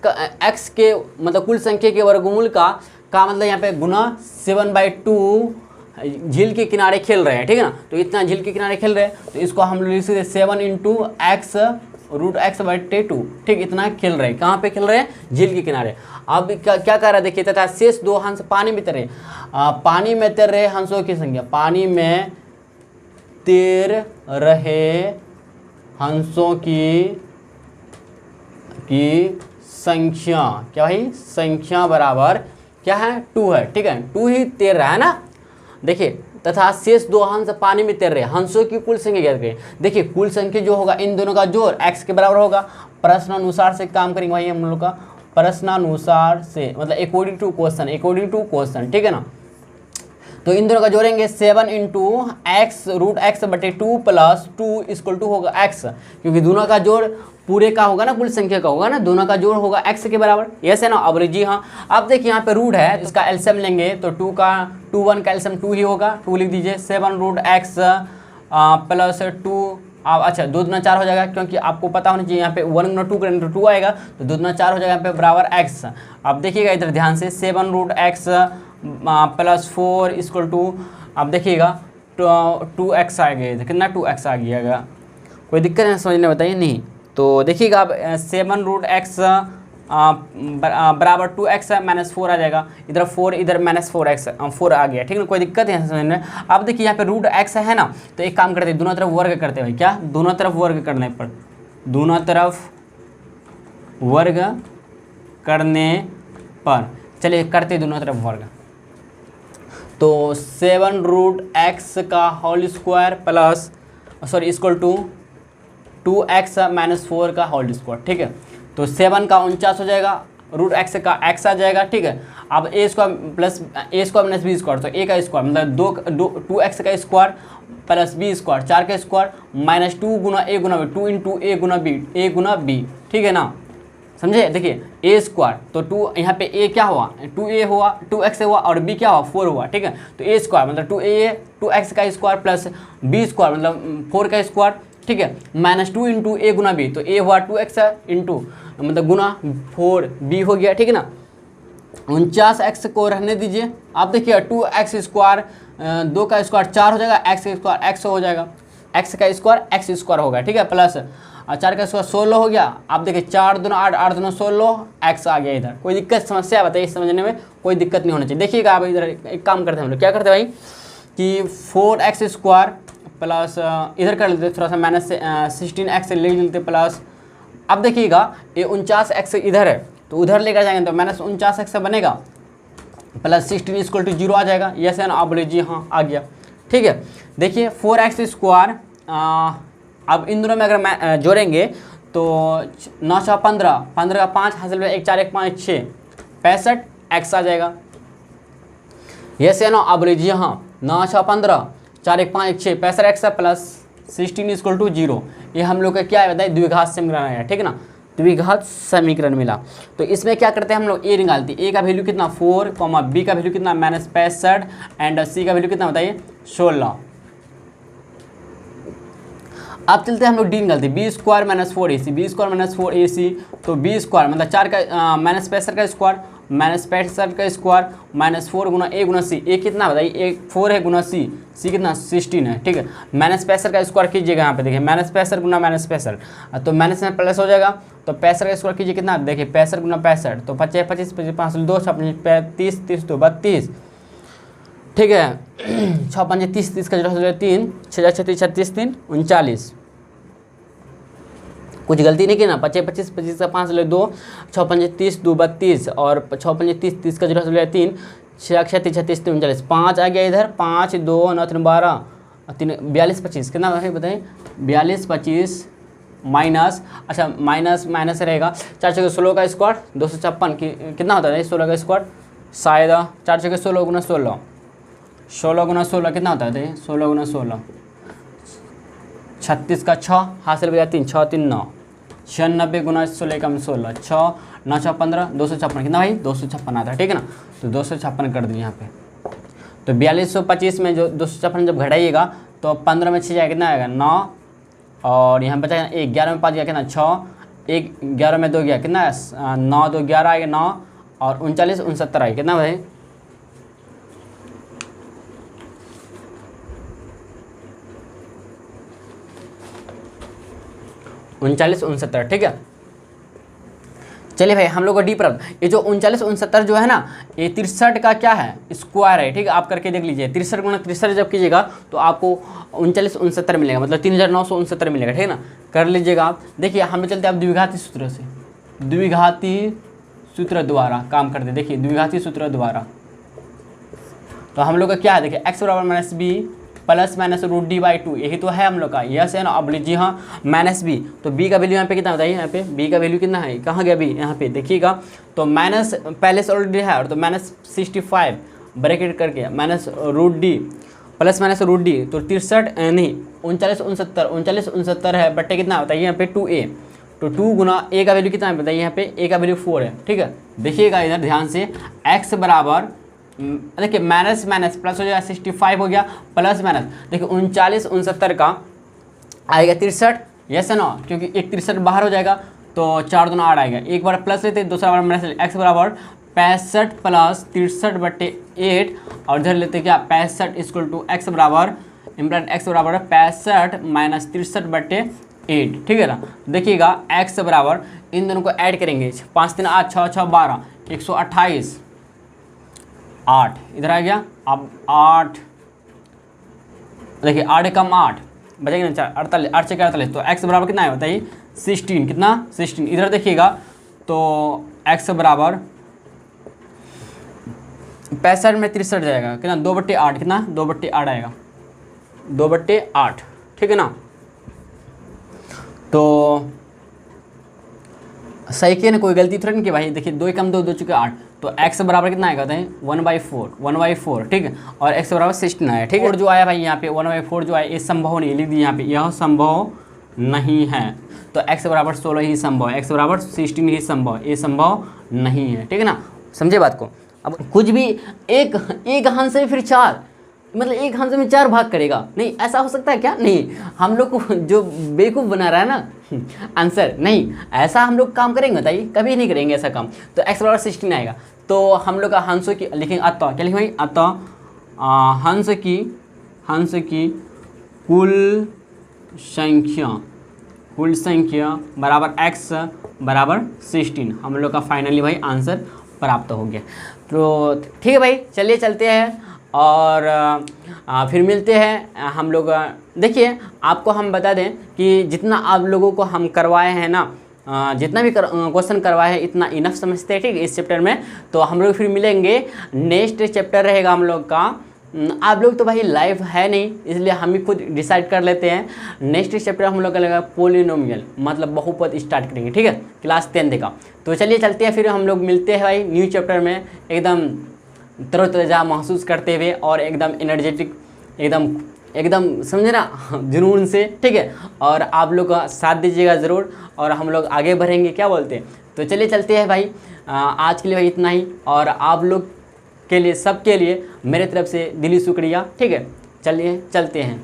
A: के मतलब कुल संख्या के वर्गमूल का मतलब यहाँ पे गुना 7/2 झील के किनारे खेल रहे हैं, ठीक है ना। तो इतना झील के किनारे खेल रहे हैं, तो इसको हम लोग लिख सकते 7 × x √x/2, ठीक, इतना खेल रहे हैं, कहाँ पे खेल रहे हैं, झील के किनारे। अब क्या कर रहा है देखिए, तथा शेष 2 हंस पानी में तैर रहे, पानी में तैर रहे हंसों की संख्या, पानी में तैर रहे हंसों की संख्या, क्या भाई, संख्या बराबर क्या है, 2 है, ठीक है, 2 ही तैर रहा है ना। देखिए तथा शेष 2 हंस पानी में तैर रहे हंसों की कुल संख्या ज्ञात करें। देखिए कुल संख्या जो होगा इन दोनों का जोड़ x के बराबर होगा, प्रश्नानुसार से काम करेंगे भाई हम लोग का, प्रश्नानुसार से मतलब अकॉर्डिंग टू क्वेश्चन, ठीक है ना। तो इन दोनों का जोड़ेंगे 7 × x √x/2 + 2 = होगा x, क्योंकि दोनों का जोड़ पूरे का होगा ना, कुल संख्या का होगा ना, दोनों का जोड़ होगा x के बराबर, यस है ना। अब जी हाँ, अब देखिए यहाँ पे रूट है, इसका एलसीएम लेंगे तो 2 1 का एलसीएम 2 ही होगा, 2 लिख दीजिए, 7 √x + 2, अच्छा 2 दूना 4 हो जाएगा, क्योंकि आपको पता होना चाहिए यहाँ पे 1 × 2 करेंगे तो 2 आएगा, तो 2 दूना 4 हो जाएगा यहाँ पे बराबर x। अब देखिएगा इधर ध्यान से, 7 √x + 4 = अब देखिएगा 2x आ गया, कितना 2x आ गया, कोई दिक्कत है समझने बताइए, नहीं। तो देखिएगा अब 7 √x बराबर 2x -4 आ जाएगा, इधर 4 इधर -4x 4 आ गया, ठीक है ना, कोई दिक्कत है समझने। अब देखिए यहाँ पे √x है ना, तो एक काम करते हैं, दोनों तरफ वर्ग करते हैं भाई, क्या, दोनों तरफ वर्ग करने पर, दोनों तरफ वर्ग करने पर, चलिए करते दोनों तरफ वर्ग। तो 7 रूट एक्स का whole square plus equal to 2x minus 4 का होल स्क्वायर, ठीक है। तो 7 का 49 हो जाएगा, रूट एक्स का x आ जाएगा, ठीक है। अब ए स्क्वायर माइनस बी स्क्वायर, तो ए का स्क्वायर मतलब 2x का स्क्वायर प्लस बी स्क्वायर 4 का स्क्वायर माइनस 2 गुना ए गुना बी, 2 इंटू ए गुना बी, ठीक है ना, समझे। देखिए ए स्क्वायर तो 2 यहाँ पे ए क्या हुआ 2a हुआ, 2x हुआ और b क्या हुआ 4 हुआ, ठीक है। तो ए स्क्वायर मतलब 2x का स्क्वायर प्लस बी स्क्वायर मतलब 4 का स्क्वायर, ठीक है, माइनस 2 इंटू ए गुना बी, तो ए हुआ 2x इंटू मतलब गुना 4b हो गया, ठीक है ना। 49x को रहने दीजिए, आप देखिए 2x स्क्वायर 2 का स्क्वायर 4 हो जाएगा, x का स्क्वायर x हो जाएगा, x का स्क्वायर x स्क्वायर होगा, ठीक है, प्लस 4 का स्क्वायर 16 हो गया। आप देखिए 4 दूना 8, 8 दूना 16, x आ गया इधर। कोई दिक्कत समस्या बताइए, समझने में कोई दिक्कत नहीं होना चाहिए। देखिएगा आप इधर एक काम करते हैं हम लोग, क्या करते हैं भाई कि 4x स्क्वायर प्लस इधर कर लेते थोड़ा सा माइनस 16x ले लेते प्लस, अब देखिएगा ये 49x इधर है तो उधर लेकर जाएंगे तो माइनस 49x बनेगा प्लस 16 इक्वल टू 0 आ जाएगा, यस है ना। आप बोले जी हाँ आ गया, ठीक है। देखिए 4x स्क्वायर, अब इन दोनों में अगर मैं जोड़ेंगे तो 9 6 15, 15 का 5 हासिल 1 4 1 5 6 65x आ जाएगा, यस है ना। आप बोले जी हाँ 9 6 15 4 1 5 6 65x प्लस 16 इक्वल टू 0, ये हम लोग का क्या है बताइए द्विघात समीकरण है, ठीक है ना, द्विघात समीकरण मिला। तो इसमें क्या करते हैं हम लोग, ए निकालते हैं, ए का वैल्यू कितना 4, बी का वैल्यू कितना माइनस 65 एंड सी का वैल्यू कितना बताइए 16। अब चलते हैं हम लोग डी निकालते हैं, B square minus 4ac, B square minus 4ac, तो बी स्क्वायर मतलब 4 का माइनस 65 का स्क्वायर माइनस 65 का स्क्वायर माइनस 4 गुना ए गुना सी, ए कितना बताइए 4 है गुना सी कितना 16 है, ठीक है। माइनस 65 का स्क्वायर कीजिएगा, यहाँ पे देखिए माइनस 65 गुना माइनस 65, तो माइनस में प्लस हो जाएगा, तो 65 का स्क्वायर कीजिए कितना देखिए 65 गुना 65, तो 25 25 5 2 35 30 तो 32, ठीक है। 6 5 30 30 का 3 6 36 36 3 39, कुछ गलती नहीं की ना, 25 25 25 का 5 ले 2 6 5 30 2 32 और 6 5 30 30 का 3 6 36 36 39 5 आ गया इधर, 5 2 9 3 12 3 42 25 कितना है बताइए 42 25 माइनस, अच्छा माइनस माइनस रहेगा 4 6 16 का स्क्वायर 256 कितना होता है 16 का स्क्वायर शायद 4 6 16 गुना 16 16 गुना 16 कितना होता है 16 गुना 16 36 का 6 हासिल बजा 3 6 3 9 96 गुना 16 कम 16 6 9 6 15 256 कितना भाई 256 आता है, ठीक है ना। तो 256 कर दिए यहाँ पे, तो 4225 में जो 256 जब घटाइएगा तो 15 में 6 जाएगा कितना आएगा 9 और यहाँ बचा 1 11 में 5 गया कितना 6 1 11 में 2 गया कितना 9 2 11 आएगा 9 और 39 69 आएगा कितना भाई 39 69, ठीक है। चलिए भाई हम लोग को डी प्राप्त, ये जो 39 69 जो है ना ये 63 का क्या है स्क्वायर है, ठीक है। आप करके देख लीजिए 63 गुना 63 जब कीजिएगा तो आपको 39 69 मिलेगा, मतलब 3969 मिलेगा, ठीक है ना। कर लीजिएगा आप। देखिए हम लोग चलते हैं अब द्विघाती सूत्र से, द्विघाती सूत्र द्वारा काम करते, देखिए द्विघाती सूत्र द्वारा। तो हम लोग का क्या है देखिए x बराबर minus B plus minus root D by 2, यही तो है हम लोग का, यस है ना। अब लीजिए हाँ माइनस बी, तो बी का वैल्यू यहाँ पे कितना बताइए, यहाँ पे बी का वैल्यू कितना है, कहाँ गया बी, यहाँ पे देखिएगा तो माइनस पहले से ऑलरेडी है और तो माइनस 65 ब्रैकेट करके minus root D plus minus root D, तो 63 नहीं 39 69 है बट्टे कितना बताइए यहाँ पे 2a, तो 2 गुना ए का वैल्यू कितना है बताइए यहाँ पे, ए का वैल्यू 4 है, ठीक है। देखिएगा इधर ध्यान से x बराबर देखिए माइनस माइनस प्लस हो जाएगा 65 हो गया प्लस माइनस, देखिए 39 69 का आएगा 63, यस है ना, क्योंकि एक 63 बाहर हो जाएगा तो 4 दूना 8 आएगा, एक बार प्लस लेते दूसरा बार माइनस, x बराबर 65 प्लस 63 बट्टे 8 और इधर लेते क्या 65 इक्वल टू x बराबर इम्प्लाइड x बराबर 65 माइनस 63 बट्टे 8, ठीक है ना। देखिएगा x बराबर इन दोनों को ऐड करेंगे 5 3 8 6 6 12 128 8 इधर आ गया, अब 8 देखिए 8 कम 8 बचेगा ना 48 8 से 48, तो x बराबर कितना है बताइए 16, कितना 16। इधर देखिएगा तो x बराबर 65 में 63 जाएगा कितना 2/8, कितना 2/8 आएगा, 2/8, ठीक है ना। तो सही किया ना, कोई गलती थोड़ी नहीं कि भाई। देखिए 2 कम 2 चुके 8, तो x बराबर कितना आएगा बताइए 1/4, ठीक है, और x बराबर 16 आया, ठीक है। और जो आया भाई यहाँ पे 1/4 जो आया ये संभव नहीं, लिख दीजिए यहाँ पे, यह संभव नहीं है। तो x बराबर 16 ही संभव है, x बराबर 16 ही संभव है, ये संभव नहीं है, ठीक है ना। समझे बात को। अब कुछ भी एक हंस से फिर 4, मतलब एक हंस में 4 भाग करेगा, नहीं ऐसा हो सकता है क्या? नहीं, हम लोग को जो बेवकूफ़ बना रहा है ना आंसर, नहीं ऐसा हम लोग काम करेंगे बताइए, कभी नहीं करेंगे ऐसा काम। तो x बराबर 16 आएगा, तो हम लोग का हंसों की लिखेंगे अतः, क्या लिखेंगे अतः हंस की कुल संख्या बराबर x बराबर 16, हम लोग का फाइनली भाई आंसर प्राप्त हो गया। तो ठीक है भाई, चलिए चलते हैं और फिर मिलते हैं हम लोग। देखिए आपको हम बता दें कि जितना आप लोगों को हम करवाए हैं ना, जितना भी क्वेश्चन करवाए हैं इतना इनफ समझते हैं, ठीक है, इस चैप्टर में। तो हम लोग फिर मिलेंगे, नेक्स्ट चैप्टर रहेगा हम लोग का। आप लोग तो भाई लाइव है नहीं, इसलिए हम ही खुद डिसाइड कर लेते हैं। नेक्स्ट चैप्टर हम लोग का लगेगा पोलिनोमियल, मतलब बहुपद स्टार्ट करेंगे, ठीक है, क्लास 10 का। तो चलिए चलते हैं, फिर हम लोग मिलते हैं भाई न्यू चैप्टर में, एकदम तरोताज़ा महसूस करते हुए और एकदम एनर्जेटिक, एकदम समझे ना जुनून से, ठीक है। और आप लोग का साथ दीजिएगा ज़रूर, और हम लोग आगे बढ़ेंगे, क्या बोलते हैं। तो चलिए चलते हैं भाई, आज के लिए भाई इतना ही, और आप लोग के लिए, सबके लिए मेरे तरफ से दिली शुक्रिया, ठीक है। चलिए चलते हैं।